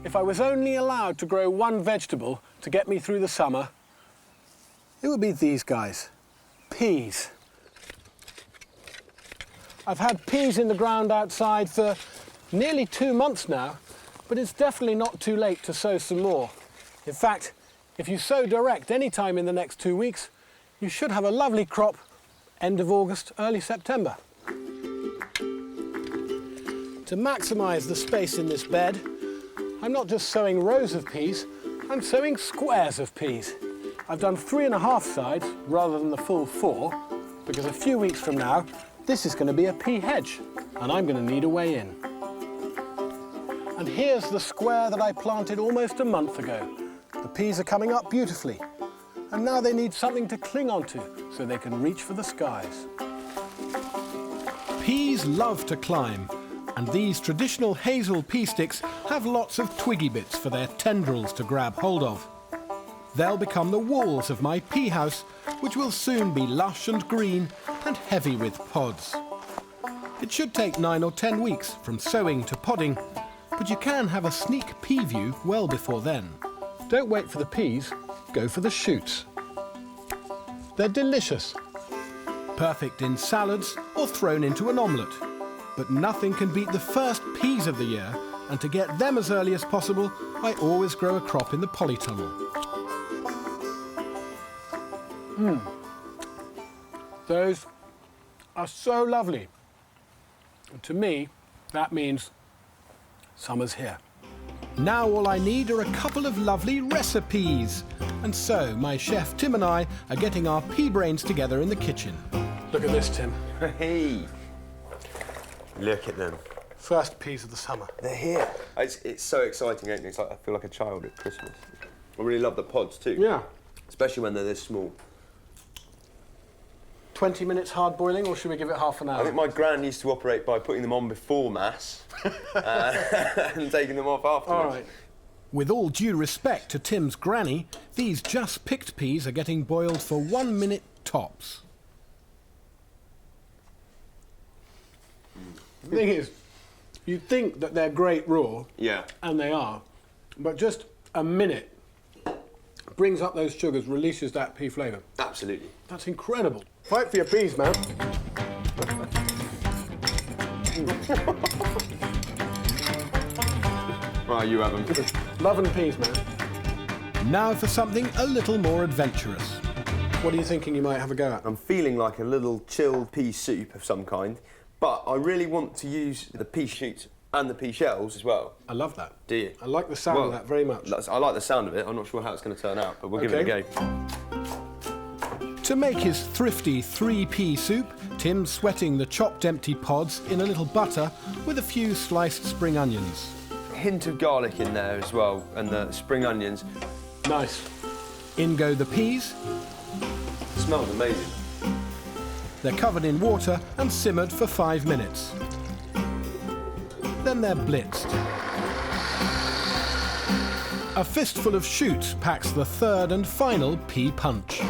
if I was only allowed to grow one vegetable to get me through the summer, it would be these guys, peas. I've had peas in the ground outside for nearly 2 months now, but it's definitely not too late to sow some more. In fact, if you sow direct any time in the next 2 weeks, you should have a lovely crop end of August, early September. To maximise the space in this bed, I'm not just sowing rows of peas, I'm sowing squares of peas. I've done 3½ sides rather than the full 4, because a few weeks from now, this is going to be a pea hedge, and I'm going to need a way in. And here's the square that I planted almost a month ago. The peas are coming up beautifully, and now they need something to cling onto so they can reach for the skies. Peas love to climb, and these traditional hazel pea sticks have lots of twiggy bits for their tendrils to grab hold of. They'll become the walls of my pea house, which will soon be lush and green and heavy with pods. It should take 9 or 10 weeks from sowing to podding, but you can have a sneak pea view well before then. Don't wait for the peas, go for the shoots. They're delicious. Perfect in salads or thrown into an omelette. But nothing can beat the first peas of the year, and to get them as early as possible, I always grow a crop in the polytunnel. Those are so lovely. And to me, that means summer's here. Now all I need are a couple of lovely recipes. And so my chef Tim and I are getting our pea brains together in the kitchen. Look at this, Tim. Hey! Look at them. First peas of the summer. They're here. It's so exciting, isn't it? It's like I feel like a child at Christmas. I really love the pods too. Yeah. Especially when they're this small. 20 minutes hard boiling, or should we give it half an hour? I think my gran used to operate by putting them on before Mass and taking them off afterwards. All right. With all due respect to Tim's granny, these just picked peas are getting boiled for 1 minute tops. The thing is, you think that they're great raw, yeah, and they are, but just a minute brings up those sugars, releases that pea flavour. Absolutely. That's incredible. Fight for your peas, man. Right, you have them. Loving peas, man. Now for something a little more adventurous. What are you thinking you might have a go at? I'm feeling like a little chilled pea soup of some kind, but I really want to use the pea shoots and the pea shells as well. I love that. Do you? I like the sound of that very much. I like the sound of it. I'm not sure how it's going to turn out, but we'll give it a go. To make his thrifty 3-pea soup, Tim's sweating the chopped empty pods in a little butter with a few sliced spring onions. A hint of garlic in there as well, and the spring onions. Nice. In go the peas. It smells amazing. They're covered in water and simmered for 5 minutes. Then they're blitzed. A fistful of shoots packs the third and final pea punch.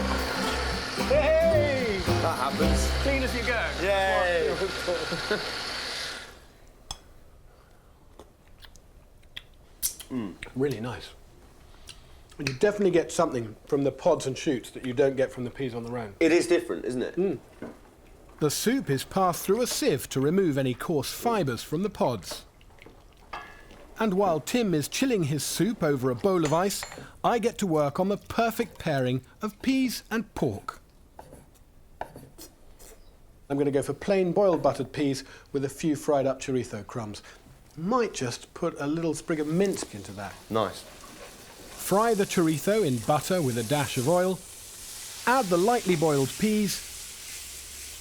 Hey! That happens. Clean as you go. Yay! Really nice. And you definitely get something from the pods and shoots that you don't get from the peas on their own. It is different, isn't it? The soup is passed through a sieve to remove any coarse fibres from the pods. And while Tim is chilling his soup over a bowl of ice, I get to work on the perfect pairing of peas and pork. I'm going to go for plain boiled buttered peas with a few fried up chorizo crumbs. Might just put a little sprig of mint into that. Nice. Fry the chorizo in butter with a dash of oil, add the lightly boiled peas,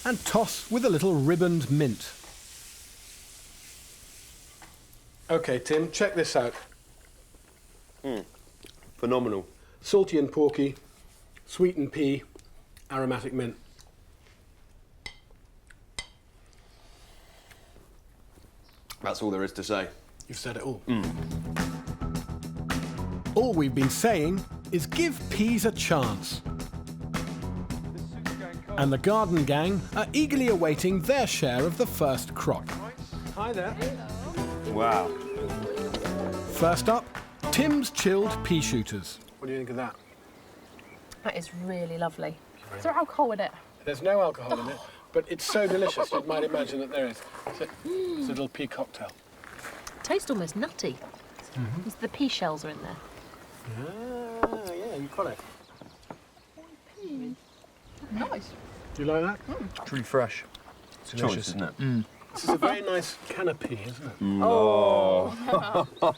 and toss with a little ribboned mint. OK, Tim, check this out. Phenomenal. Salty and porky, sweetened pea, aromatic mint. That's all there is to say. You've said it all. All we've been saying is give peas a chance. And the garden gang are eagerly awaiting their share of the first crop. Hi there. Wow. First up, Tim's chilled pea shooters. What do you think of that? That is really lovely. Is there alcohol in it? There's no alcohol in it, but it's so delicious you might imagine that there is. It's a little pea cocktail. Tastes almost nutty. The pea shells are in there. Ah, yeah, you've got it. Nice. Do you like that? It's really fresh. It's delicious, isn't it? This is a very nice canopy, isn't it? Oh.